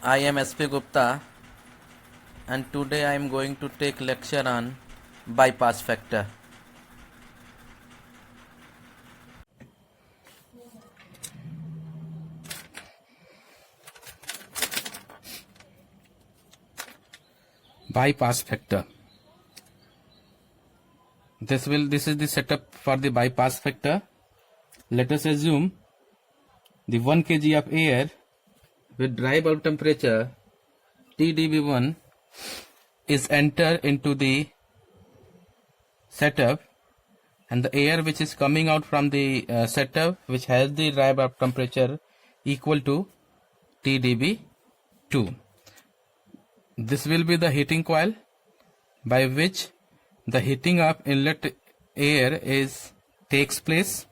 I am SP Gupta and today I am going to take lecture on bypass factor. Bypass factor. This is the setup for the bypass factor. Let us assume the 1 kg of air with dry bulb temperature TdB1 is entered into the setup, and the air which is coming out from the setup which has the dry bulb temperature equal to TdB2. This will be the heating coil by which the heating of inlet air takes place.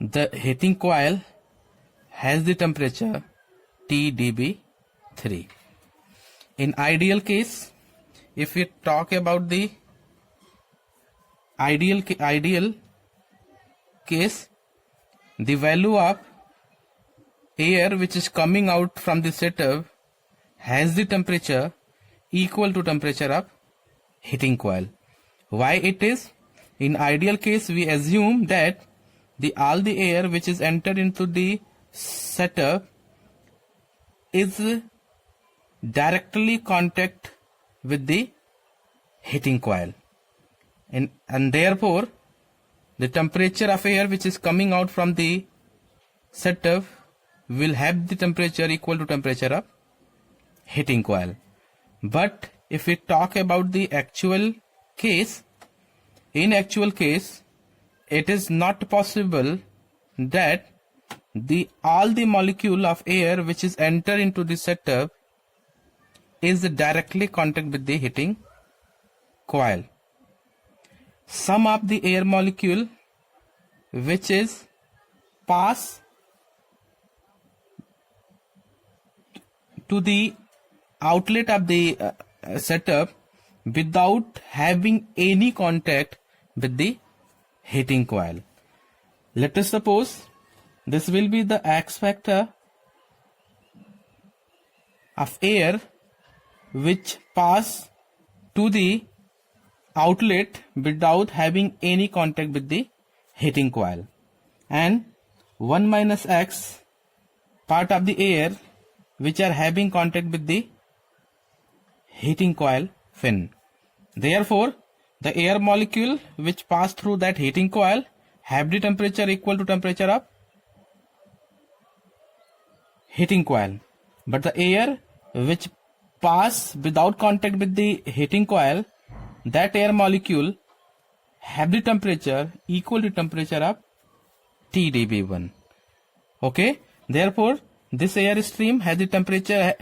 The heating coil has the temperature TdB3. In ideal case, if we talk about the ideal case, the value of air which is coming out from the setup has the temperature equal to temperature of heating coil. Why it is? In ideal case, we assume that all the air which is entered into the setup is directly contact with the heating coil, and therefore the temperature of air which is coming out from the setup will have the temperature equal to temperature of heating coil. But if we talk about the actual case, in actual case it is not possible that all the molecule of air which is enter into the setup is directly contact with the heating coil. Some of the air molecule which is pass to the outlet of the setup without having any contact with the heating coil. Let us suppose this will be the X factor of air which pass to the outlet without having any contact with the heating coil, and 1 minus X part of the air which are having contact with the heating coil fin. Therefore, the air molecule which pass through that heating coil have the temperature equal to temperature of heating coil, but the air which pass without contact with the heating coil, that air molecule have the temperature equal to temperature of TdB1. Okay, therefore this air stream has the temperature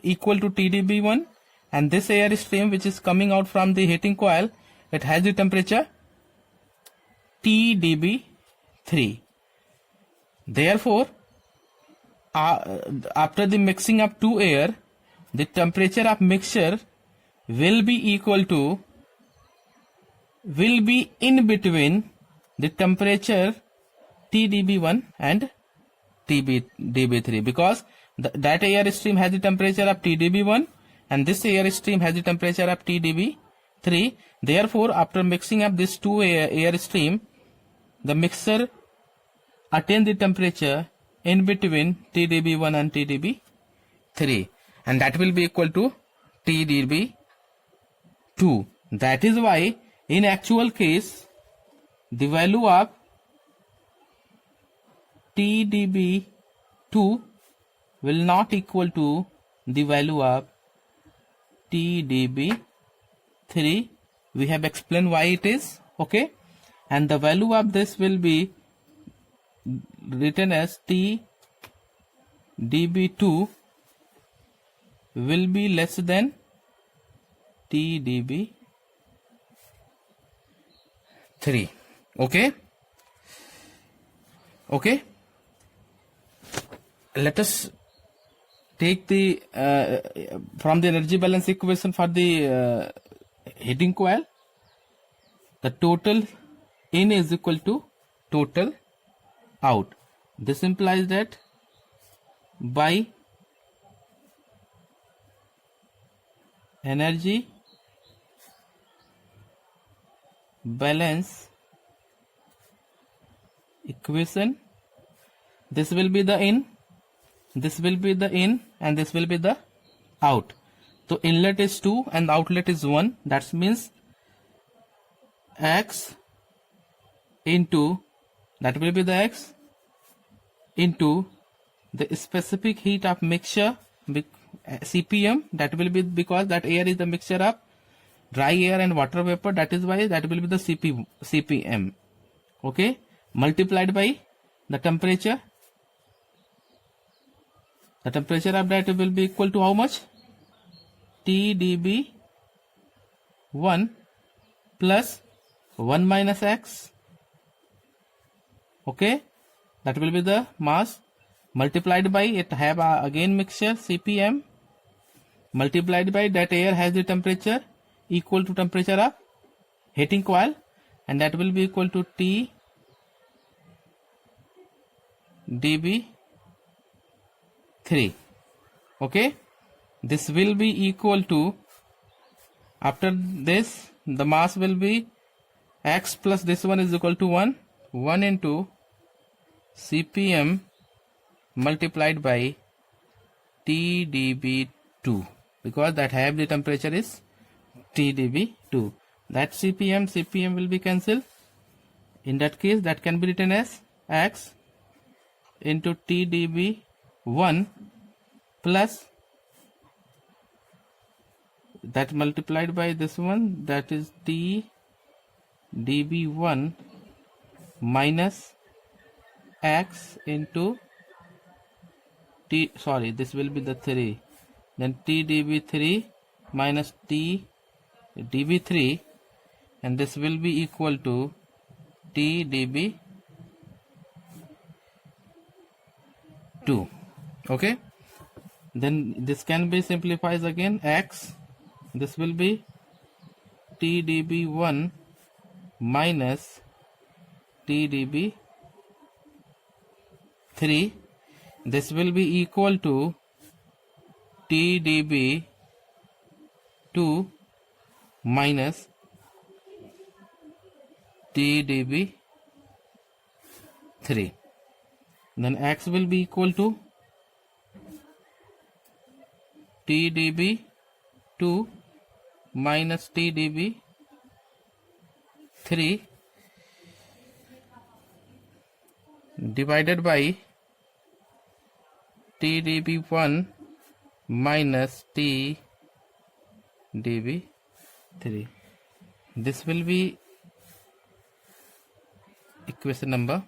equal to TdB1, and this air stream which is coming out from the heating coil, it has the temperature TdB3. Therefore, after the mixing of two air, the temperature of mixture will be in between the temperature TdB1 and TdB3, because that air stream has the temperature of TdB1 and this air stream has the temperature of TdB3. Therefore, after mixing up these two air stream, the mixture attain the temperature in between TdB1 and TdB3, and that will be equal to TdB2. That is why in actual case the value of TdB2 will not equal to the value of TdB3. We have explained why it is. Okay, and the value of this will be written as TdB2 will be less than TdB3. Okay, let us take the from the energy balance equation for the heating coil. The total in is equal to total out. This implies that by energy balance equation. This will be the in, this will be the in, and this will be the out. So inlet is 2 and outlet is 1. That means x into, that will be the x into the specific heat of mixture CPM. That will be because that air is the mixture of dry air and water vapor. That is why that will be the CPM. Okay, multiplied by the temperature. The temperature of that will be equal to how much? TdB 1 plus 1 minus x. Okay, that will be the mass multiplied by it have again mixture CPM multiplied by that air has the temperature equal to temperature of heating coil, and that will be equal to T dB 3. Okay, this will be equal to, after this the mass will be x plus this one is equal to 1 into CPM multiplied by TdB2, because that have the temperature is TdB2. That CPM will be cancelled. In that case, that can be written as x into TdB1 plus that multiplied by this one, that is TdB1 minus x into this will be the 3, then TdB3 minus TdB3, and this will be equal to TdB2. Okay, then this can be simplified again. X, this will be TdB1 minus TdB3. This will be equal to TdB2 minus TdB3. Then x will be equal to TdB2 minus TdB3 divided by TdB1 minus TdB3. This will be equation number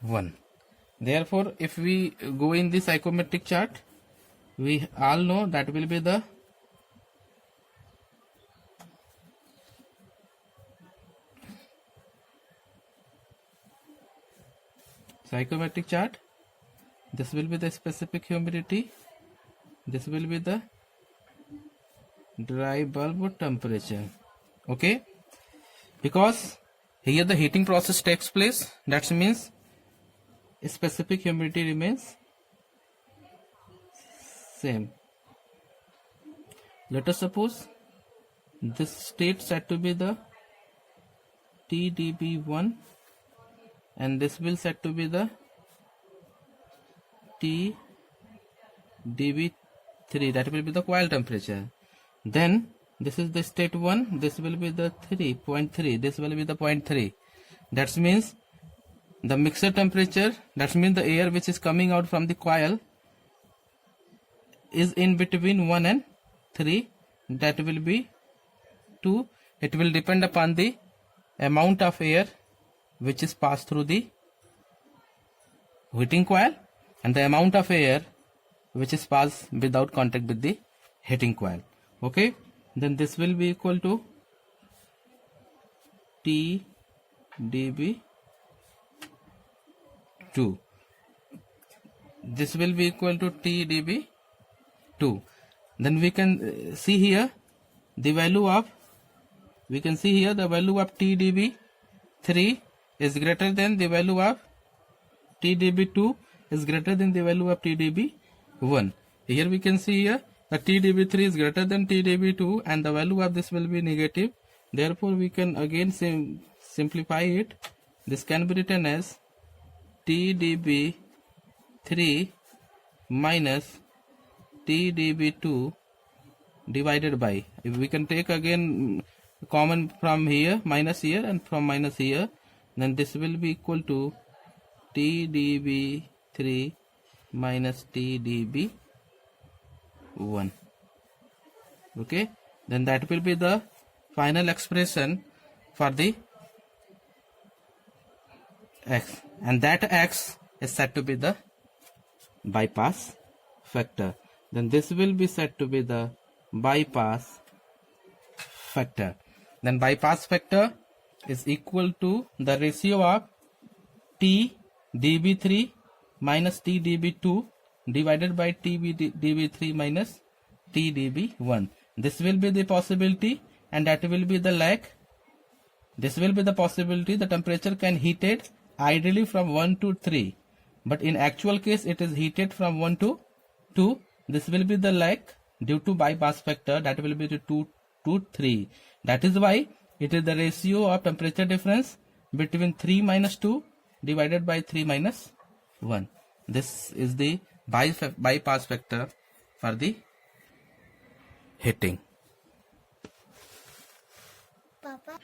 1. Therefore, if we go in the psychometric chart, we all know that will be the psychometric chart. This will be the specific humidity. This will be the dry bulb temperature. Okay, because here the heating process takes place, that means specific humidity remains same. Let us suppose this state set to be the TdB1 and this will set to be the TdB3, that will be the coil temperature. Then this is the state 1, this will be the 3.3, this will be the 0.3. That means the mixer temperature, that means the air which is coming out from the coil is in between 1 and 3, that will be 2. It will depend upon the amount of air which is passed through the heating coil and the amount of air which is passed without contact with the heating coil. Okay, then this will be equal to TdB2. This will be equal to TdB2. Then we can see here the value of, we can see here the value of TdB3 is greater than the value of TdB2 is greater than the value of TdB1. Here we can see here the TdB3 is greater than TdB2 and the value of this will be negative. Therefore, we can again simplify it. This can be written as TdB3 minus TdB2 divided by, if we can take again common from here, minus here and from minus here, then this will be equal to TdB3 minus TdB1. Okay, then that will be the final expression for the x, and that x is said to be the bypass factor. Then this will be said to be the bypass factor. Then bypass factor is equal to the ratio of T dB3 minus T dB2 divided by T dB3 minus T dB1. This will be the possibility and that will be the lag. This will be the possibility. The temperature can heated ideally from 1 to 3, but in actual case it is heated from 1 to 2. This will be the lag due to bypass factor, that will be the 2 to 3. That is why it is the ratio of temperature difference between 3 minus 2 divided by 3 minus 1. This is the bypass factor for the heating. Papa.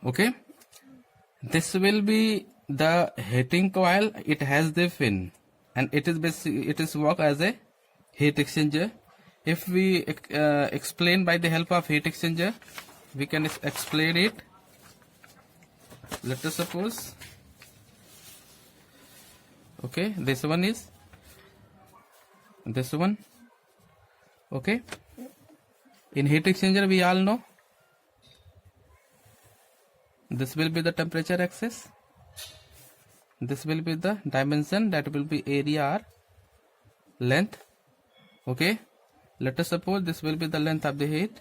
Okay, this will be the heating coil. It has the fin and it is work as a heat exchanger. If we explain by the help of heat exchanger, we can explain it. Let us suppose, okay, this one is this one. Okay, in heat exchanger we all know this will be the temperature axis, this will be the dimension, that will be area or length. Okay, let us suppose this will be the length of the heat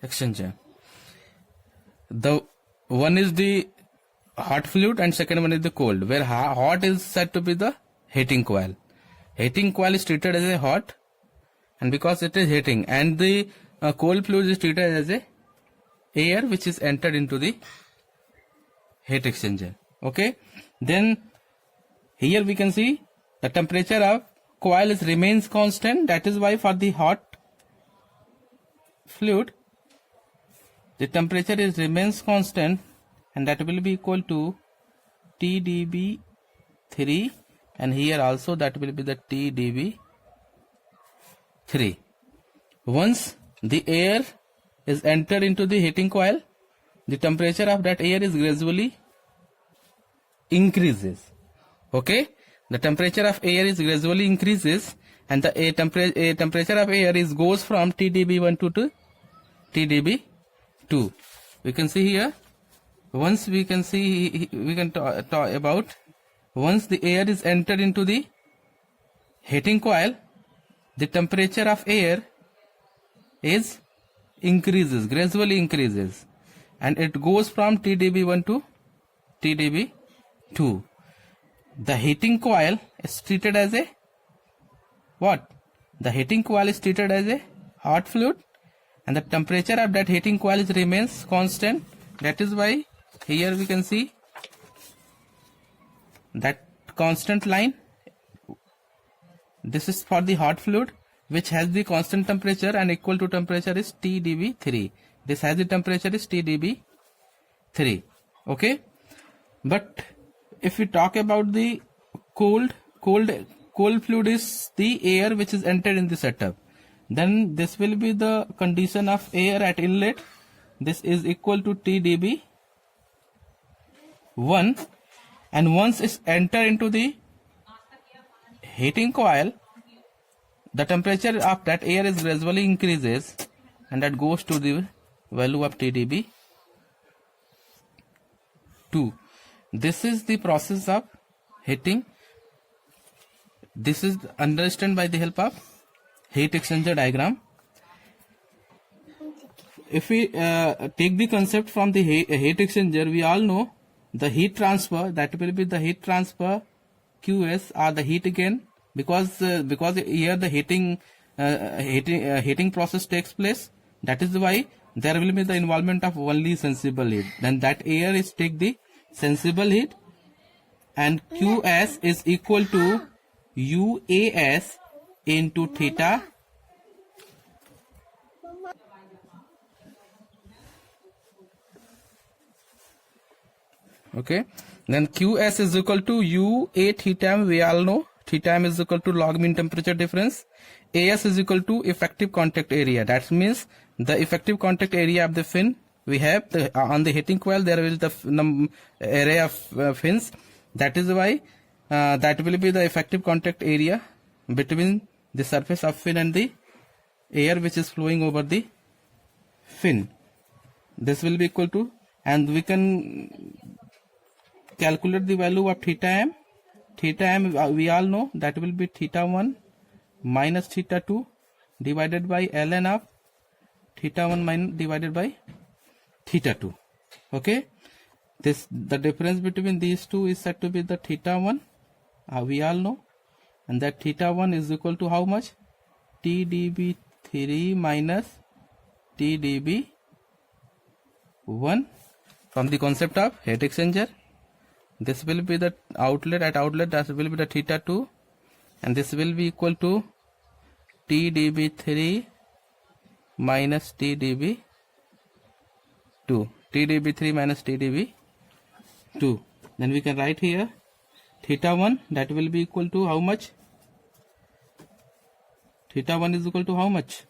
exchanger. The one is the hot fluid and second one is the cold, where hot is said to be the heating coil. Heating coil is treated as a hot, and because it is heating, and the cold fluid is treated as a air which is entered into the heat exchanger. Okay, then here we can see the temperature of coil remains constant. That is why for the hot fluid the temperature remains constant, and that will be equal to TdB3, and here also that will be the TdB3. Once the air is entered into the heating coil, the temperature of that air is gradually increases. Okay, the temperature of air is gradually increases, and the temperature of air is goes from TdB1 to TdB2. We can see here. Once we can see, we can talk about once the air is entered into the heating coil, the temperature of air is gradually increases, and it goes from TdB1 to TdB2. The heating coil is treated as a what? The heating coil is treated as a hot fluid, and the temperature of that heating coil remains constant. That is why here we can see that constant line. This is for the hot fluid, which has the constant temperature and equal to temperature is TdB3. This has the temperature is TdB3. Okay, but if we talk about the cold fluid is the air which is entered in the setup, then this will be the condition of air at inlet. This is equal to TdB1, and once it's enter into the heating coil, the temperature of that air is gradually increases, and that goes to the value of TdB2. This is the process of heating. This is understood by the help of heat exchanger diagram. If we take the concept from the heat exchanger, we all know the heat transfer, that will be the heat transfer Qs or the heat gain because here the heating process takes place. That is why there will be the involvement of only sensible heat. Then that air is take the sensible heat, and Qs is equal to UAS into theta. Okay, then Qs is equal to UA theta m. We all know theta m is equal to log mean temperature difference. As is equal to effective contact area. That means the effective contact area of the fin. We have on the heating coil there will the array of fins. That is why that will be the effective contact area between the surface of fin and the air which is flowing over the fin. This will be equal to, and we can calculate the value of theta m. Theta m we all know that will be theta 1 minus theta 2 divided by ln of theta 1 minus divided by theta 2. Okay, the difference between these two is said to be the theta 1. We all know, and that theta 1 is equal to how much? TdB3 minus TdB1 from the concept of heat exchanger. This will be the outlet. At outlet that will be the theta 2, and this will be equal to TdB3 minus TdB2. TdB3 minus TdB2. Then we can write here theta 1, that will be equal to how much? Theta 1 is equal to how much?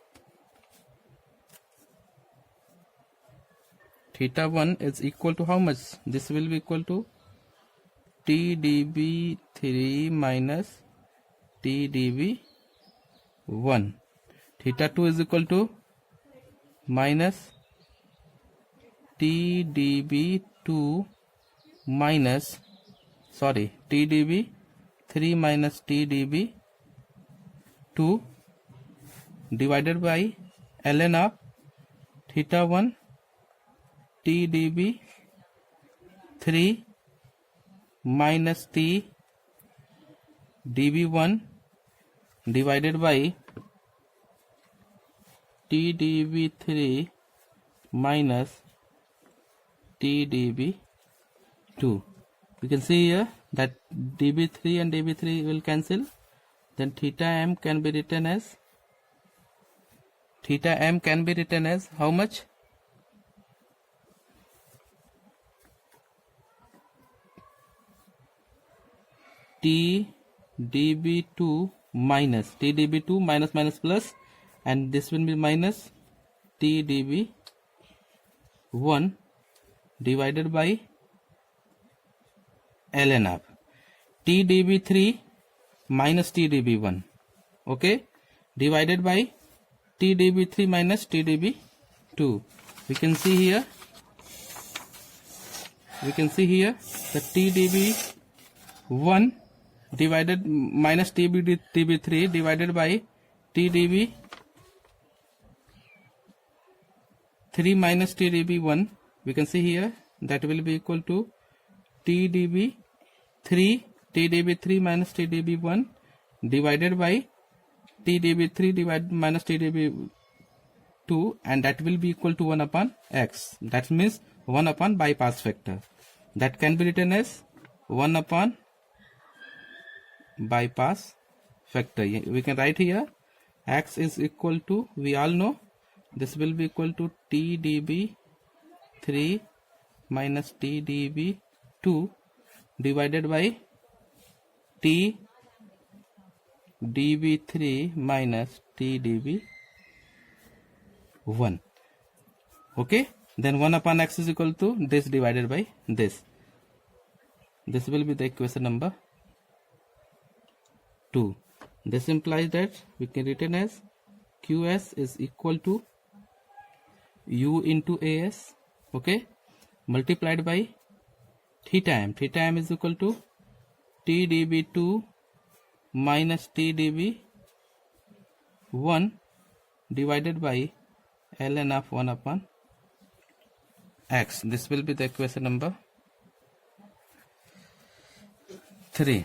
Theta 1 is equal to how much? This will be equal to TdB3 minus TdB1. Theta 2 is equal to minus TdB2 minus, sorry, TdB3 minus TdB2 divided by ln of theta 1 TdB3 minus TdB1 divided by TdB3 minus TdB2. We can see here that dB3 and dB3 will cancel. Then theta m can be written as how much? TdB2 minus minus plus, and this will be minus TdB1 divided by ln of TdB3 minus TdB1, okay, divided by TdB3 minus TdB2. We can see here the TdB1 divided minus TdB3 divided by TdB3 minus TdB1. We can see here that will be equal to TdB3 minus TdB1 divided by TdB3 divided minus TdB2, and that will be equal to 1 upon x. That means 1 upon bypass factor. That can be written as 1 upon bypass factor. We can write here x is equal to, we all know this will be equal to TdB3 minus TdB2 divided by TdB3 minus TdB1. Okay, then 1 upon x is equal to this divided by this. This will be the equation number 2. This implies that we can written as Qs is equal to U into As, okay, multiplied by theta m. Theta m is equal to TdB2 minus TdB1 divided by ln of 1 upon x. This will be the equation number 3.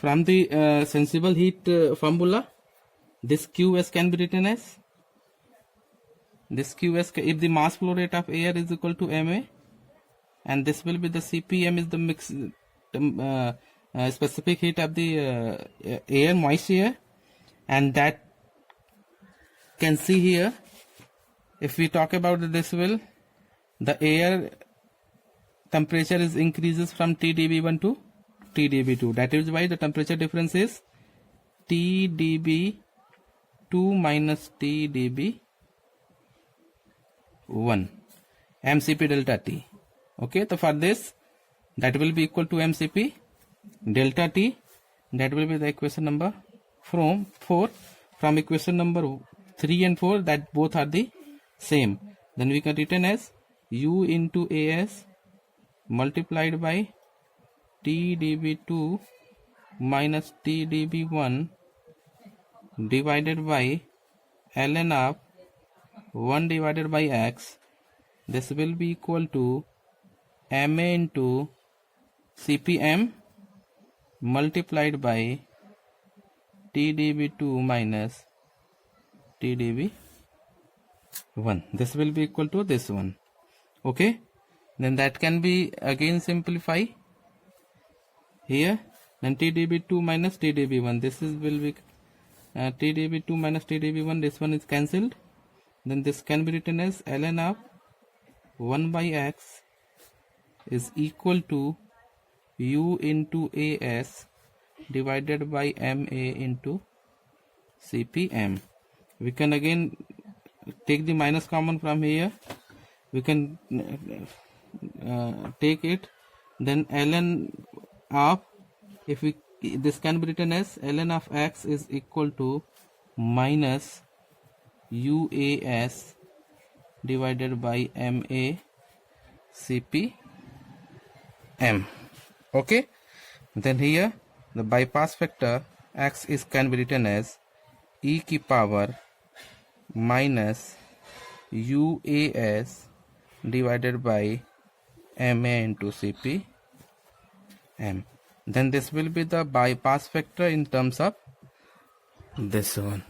from the sensible heat formula, this Qs can be written as this Qs, if the mass flow rate of air is equal to ma, and this will be the CPm is the mix specific heat of the air, moist air, and that can see here. If we talk about this, will the air temperature is increases from TdB1 to TdB2. That is why the temperature difference is TdB2 minus TdB1 mCp delta T. Okay, so for this, that will be equal to mCp delta T. That will be the equation number 4. From equation number 3 and 4, that both are the same. Then we can written as U into AS multiplied by TdB2 minus TdB1 divided by ln of 1 divided by x. This will be equal to ma into CPm multiplied by TdB2 minus TdB1. This will be equal to this one. Okay, then that can be again simplify here. Then TdB2 minus TdB1. This is will be TdB2 minus TdB1. This one is cancelled. Then this can be written as ln of 1 by x is equal to U into AS divided by MA into CPM. We can again take the minus common from here. We can take it. Then ln of, if we, this can be written as ln of x is equal to minus UAS divided by MA CPM. Okay, then here the bypass factor x is can be written as e की power minus UAS divided by MA into CPM. Then this will be the bypass factor in terms of this one.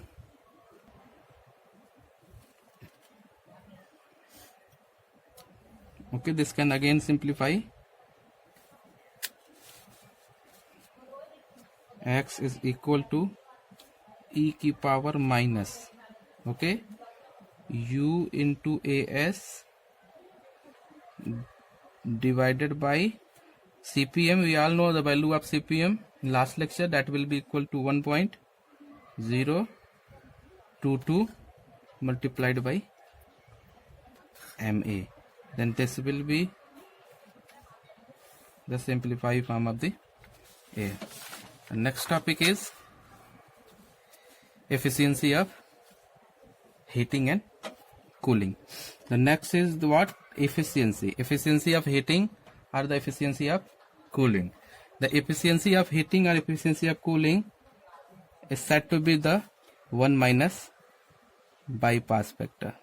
Okay, this can again simplify. X is equal to e की power minus, okay, U into AS divided by CPM. We all know the value of CPM in last lecture. That will be equal to 1.022 multiplied by MA. Then this will be the simplified form of the air. The next topic is efficiency of heating and cooling. The next is the what? Efficiency. Efficiency of heating or the efficiency of cooling. The efficiency of heating or efficiency of cooling is said to be the 1 minus bypass factor.